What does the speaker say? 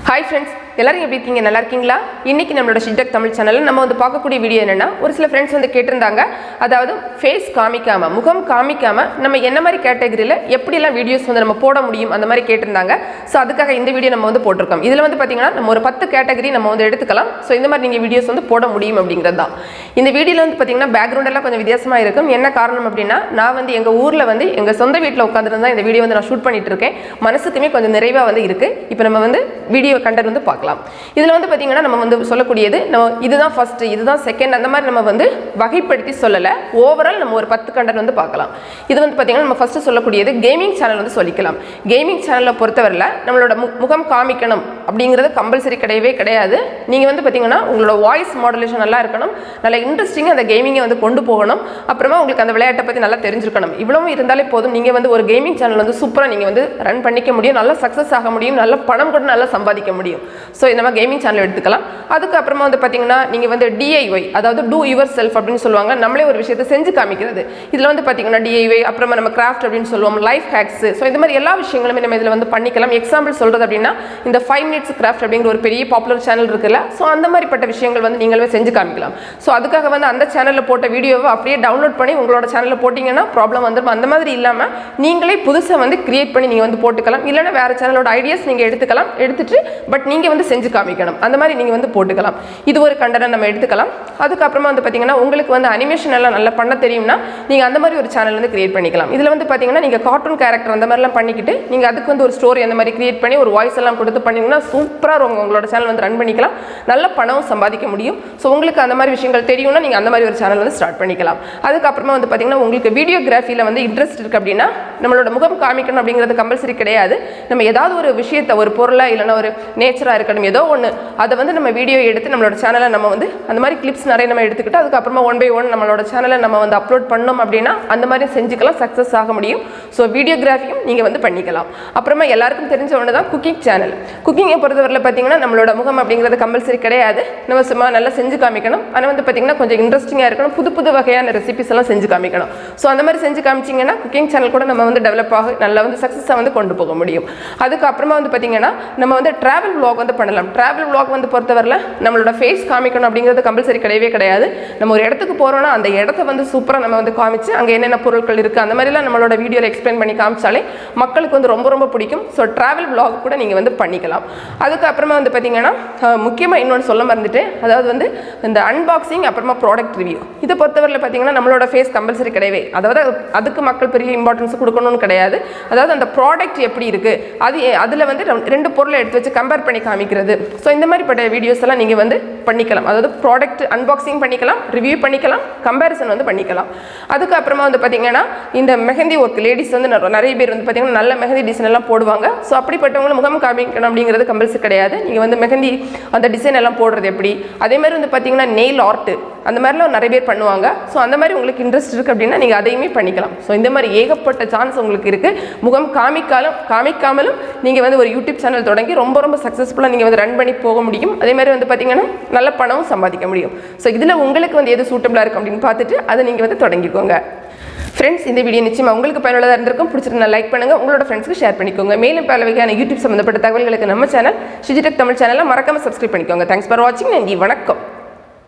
Hi friends, எல்லாரும் எப்படி இருக்கீங்க? நல்லா இருக்கீங்களா? இன்னைக்கு நம்மளோட ஷிஜி தமிழ் சேனல்ல நம்ம வந்து பார்க்கக்கூடிய வீடியோ என்னன்னா, ஒரு சில फ्रेंड्स வந்து கேட்டிருந்தாங்க. அதாவது ஃபேஸ் காமிக்காம, முகம் காமிக்காம நம்ம என்ன மாதிரி கேட்டகரியில எப்படி எல்லாம் வீடியோஸ் வந்து நம்ம போட முடியும் அந்த மாதிரி கேட்டிருந்தாங்க. சோ அதுக்காக இந்த வீடியோ நம்ம வந்து போட்டுருக்கோம். இதுல வந்து பாத்தீங்கன்னா நம்ம ஒரு 10 கேட்டகரி நம்ம வந்து எடுத்துக்கலாம். சோ இந்த மாதிரி நீங்க வீடியோஸ் வந்து போட முடியும் அப்படிங்கிறது தான். இந்த வீடியோல வந்து பாத்தீங்கன்னா பேக்ரவுண்ட் எல்லாம் கொஞ்சம் வித்தியாசமா இருக்கும். என்ன காரணம் அப்படினா நான் வந்து எங்க ஊர்ல வந்து எங்க சொந்த வீட்ல உட்கார்ந்திருந்தா இந்த வீடியோ வந்து நான் ஷூட் பண்ணிட்டு இருக்கேன். மனசுக்குமே கொஞ்சம் நிறைவா வந்து இருக்கு. இப்போ நம்ம வந்து வீடியோ கண்டென்ட் வந்து பார்க்கலாம். இதுல வந்து பாத்தீங்கன்னா நம்ம வந்து சொல்லக்கூடியது இதுதான் ஃபர்ஸ்ட் இதுதான் செகண்ட் அந்த மாதிரி நம்ம வந்து வகைப்படுத்தி சொல்லல. ஓவரால் நம்ம ஒரு 10 கண்டென்ட் வந்து பார்க்கலாம். இது வந்து பாத்தீங்கன்னா நம்ம ஃபர்ஸ்ட் சொல்லக்கூடியது கேமிங் சேனல் வந்து சொல்லிக்கலாம். கேமிங் சேனலை பொறுத்தவரையில நம்மளோட முகம் காமிக்கணும் அப்படிங்கிறது கம்பல்சரி கிடையவே கிடையாது. நீங்க வந்து பாத்தீங்கன்னா உங்களோட வாய்ஸ் மாடுலேஷன் நல்லா இருக்கணும், நல்ல இன்ட்ரெஸ்டிங்கா அந்த கேமிங்கை வந்து கொண்டு போகணும், அப்புறமா உங்களுக்கு அந்த விளையாட்டை பத்தி நல்லா தெரிஞ்சிருக்கணும். இவ்வளவும் இருந்தாலே போதும், நீங்க வந்து ஒரு கேமிங் சேனல் வந்து சூப்பரா நீங்க வந்து ரன் பண்ணிக்க முடியும், நல்லா சக்சஸ் ஆக முடியும், நல்ல பணம் கூட நல்லா சம்பாதிக்க முடியும். ஸோ இந்த மாதிரி கேமிங் சேனல் எடுத்துக்கலாம். அதுக்கப்புறமா வந்து பார்த்தீங்கன்னா நீங்கள் வந்து டிஐஒய், அதாவது டூ யுவர் செல்ஃப் அப்படின்னு சொல்லுவாங்க, நம்மளே ஒரு விஷயத்தை செஞ்சு காமிக்கிறது. இதில் வந்து பார்த்தீங்கன்னா டிஐஒய், அப்புறமா நம்ம கிராஃப்ட் அப்படின்னு சொல்லுவோம், லைஃப் ஹேக்ஸ். ஸோ இந்த மாதிரி எல்லா விஷயங்களுமே நம்ம இதில் வந்து பண்ணிக்கலாம். எக்ஸாம்பிள் சொல்கிறது அப்படின்னா இந்த 5 minutes கிராஃப்ட் அப்படிங்கிற ஒரு பெரிய பாப்புலர் சேனல் இருக்குல்ல, ஸோ அந்த மாதிரிப்பட்ட விஷயங்கள் வந்து நீங்களே செஞ்சு காமிக்கலாம். ஸோ அதுக்காக வந்து அந்த சேனலில் போட்ட வீடியோவை அப்படியே டவுன்லோட் பண்ணி உங்களோட சேனலில் போட்டிங்கன்னா ப்ராப்ளம் வந்துடும். அந்த மாதிரி இல்லாமல் நீங்களே புதுசாக வந்து கிரியேட் பண்ணி நீங்கள் வந்து போட்டுக்கலாம். இல்லைன்னா வேறு சேனலோட ஐடியாஸ் நீங்கள் எடுத்துக்கலாம், எடுத்துட்டு பட் நீங்கள் வந்து செஞ்சு காமிக்கணும், அந்த மாதிரி நீங்கள் வந்து போட்டுக்கலாம். இது ஒரு கண்டென்ட் நம்ம எடுத்துக்கலாம். அதுக்கப்புறமா வந்து பார்த்தீங்கன்னா உங்களுக்கு வந்து அனிமேஷன் எல்லாம் நல்லா பண்ண தெரியும்னா நீங்கள் அந்த மாதிரி ஒரு சேனல் வந்து கிரியேட் பண்ணிக்கலாம். இதில் வந்து பார்த்தீங்கன்னா நீங்கள் கார்ட்டூன் கேரக்டர் அந்த மாதிரிலாம் பண்ணிக்கிட்டு நீங்கள் அதுக்கு வந்து ஒரு ஸ்டோரி அந்த மாதிரி கிரியேட் பண்ணி ஒரு வாய்ஸ் எல்லாம் கொடுத்து பண்ணிங்கன்னா சூப்பராக உங்களோட சேனல் வந்து ரன் பண்ணிக்கலாம், நல்ல பணம் சம்பாதிக்க முடியும். ஸோ உங்களுக்கு அந்த மாதிரி விஷயங்கள் தெரியும்னா நீங்கள் அந்த மாதிரி ஒரு சேனல் வந்து ஸ்டார்ட் பண்ணிக்கலாம். அதுக்கப்புறமா வந்து பார்த்தீங்கன்னா உங்களுக்கு வீடியோகிராஃபியில் வந்து இன்ட்ரெஸ்ட் இருக்குது அப்படின்னா நம்மளோட முகம் காமிக்கணும் அப்படிங்கிறது கம்பல்சரி கிடையாது. நம்ம ஏதாவது ஒரு விஷயத்தை, ஒரு பொருளை இல்லைன்னா ஒரு நேச்சராக இருக்கட்டும், ஏதோ ஒன்று அதை வந்து நம்ம வீடியோ எடுத்து நம்மளோட சேனலை நம்ம வந்து அந்த மாதிரி கிளிப்ஸ் நிறைய நம்ம எடுத்துக்கிட்டு அதுக்கப்புறமா 1 by 1 நம்மளோட சேனலை நம்ம வந்து அப்லோட் பண்ணோம் அப்படின்னா அந்த மாதிரி செஞ்சுக்கலாம், சக்ஸஸ் ஆக முடியும். ஸோ வீடியோகிராஃபியும் நீங்கள் வந்து பண்ணிக்கலாம். அப்புறமா எல்லாருக்கும் தெரிஞ்ச ஒன்று தான் குக்கிங் சேனல். குக்கிங்கை பொறுத்தவரையில் பார்த்தீங்கன்னா நம்மளோட முகம் அப்படிங்கிறது கம்பல்சரி கிடையாது. நம்ம சும்மா நல்லா செஞ்சு காமிக்கணும். ஆனால் வந்து பார்த்தீங்கன்னா கொஞ்சம் இன்ட்ரெஸ்டிங்காக இருக்கணும், புது புது வகையான ரெசிபிஸ் எல்லாம் செஞ்சு காமிக்கணும். ஸோ அந்த மாதிரி செஞ்சு காமிச்சிங்கன்னா குக்கிங் சேனல் கூட நம்ம வந்து டெவலப் ஆக நல்லா வந்து சக்ஸஸாக வந்து கொண்டு போக முடியும். அதுக்கப்புறமா வந்து பார்த்தீங்கன்னா நம்ம வந்து ட்ராவல் vlog வந்து பண்ணலாம். ட்ராவல் vlog வந்து பொறுத்தவரையில் நம்மளோட ஃபேஸ் காமிக்கணும் அப்படிங்கிறது கம்பல்சரி கிடையவே கிடையாது. நம்ம ஒரு இடத்துக்கு போகிறோம்னா அந்த இடத்த வந்து சூப்பராக நம்ம வந்து காமிச்சு அங்கே என்னென்ன பொருட்கள் இருக்குது அந்த மாதிரிலாம் நம்மளோட வீடியோவில் எக்ஸ்பிளைன் பண்ணி காமிச்சாலே மக்களுக்கு வந்து ரொம்ப ரொம்ப பிடிக்கும். ஸோ ட்ராவல் vlog கூட நீங்கள் வந்து பண்ணிக்கலாம். அதுக்கப்புறமா வந்து பார்த்தீங்கன்னா முக்கியமாக இன்னொன்று சொல்ல மறந்துட்டு, அதாவது வந்து இந்த அன்பாக்சிங் அப்புறமா ப்ராடக்ட் ரிவ்யூ இதை பொறுத்தவரையில் பார்த்தீங்கன்னா நம்மளோட ஃபேஸ் கம்பல்சரி கிடையவே, அதாவது அதுக்கு மக்கள் பெரிய இம்பார்ட்டன்ஸ் கொடுக்கணும்னு கிடையாது. அதாவது அந்த ப்ராடக்ட் எப்படி இருக்குது அதில் வந்து 2 பொருளை எடுத்து வச்சு கம்பேர் பண்ணி காமிக்கிறது. ஸோ இந்த மாதிரிப்பட்ட வீடியோஸ் எல்லாம் நீங்கள் வந்து பண்ணிக்கலாம். அதாவது ப்ராடக்ட் அன்பாக்சிங் பண்ணிக்கலாம், ரிவ்யூ பண்ணிக்கலாம், கம்பேரிசன் வந்து பண்ணிக்கலாம். அதுக்கப்புறமா வந்து பார்த்தீங்கன்னா இந்த மெஹந்தி ஒர்க், லேடிஸ் வந்து நிறைய பேர் வந்து பார்த்தீங்கன்னா நல்ல மெஹந்தி டிசைன் எல்லாம் போடுவாங்க. ஸோ அப்படிப்பட்டவங்களை முகம் காமிக்கணும் அப்படிங்கிறது கம்பல்சரி கிடையாது. நீங்கள் வந்து மெஹந்தி அந்த டிசைன் எல்லாம் போடுறது எப்படி, அதே மாதிரி வந்து பார்த்தீங்கன்னா நெயில் ஆர்ட் அந்த மாதிரிலாம் நிறைய பேர் பண்ணுவாங்க. ஸோ அந்த மாதிரி உங்களுக்கு இன்ட்ரெஸ்ட் இருக்குது அப்படின்னா நீங்கள் அதையுமே பண்ணிக்கலாம். ஸோ இந்த மாதிரி ஏகப்பட்ட சான்ஸ் உங்களுக்கு இருக்குது. முகம் காமிக்காமலும் நீங்கள் வந்து ஒரு யூடியூப் சேனல் தொடங்கி ரொம்ப ரொம்ப சக்ஸஸ்ஃபுல்லாக நீங்கள் வந்து ரன் பண்ணி போக முடியும். அதே மாதிரி வந்து பார்த்தீங்கன்னா நல்ல பணமும் சம்பாதிக்க முடியும். ஸோ இதில் உங்களுக்கு வந்து எது சூட்டபிளாக இருக்கும் அப்படின்னு பார்த்துட்டு அதை நீங்கள் வந்து தொடங்கிக்கோங்க. ஃப்ரெண்ட்ஸ், இந்த வீடியோ நிச்சயமாக உங்களுக்கு பயனுள்ளதாக இருந்திருக்கும். பிடிச்சிருந்தா லைக் பண்ணுங்கள், உங்களோட ஃப்ரெண்ட்ஸ்க்கு ஷேர் பண்ணிக்கோங்க. மேலும் பல வகையான யூடியூப் சம்மந்தப்பட்ட தகவல்களுக்கு நம்ம சேனல் ஷிஜி தமிழ் சேனலை மறக்காமல் சப்ஸ்கிரைப் பண்ணிக்கோங்க. தேங்க்ஸ் ஃபார் வாட்சிங். நன்றி, வணக்கம்.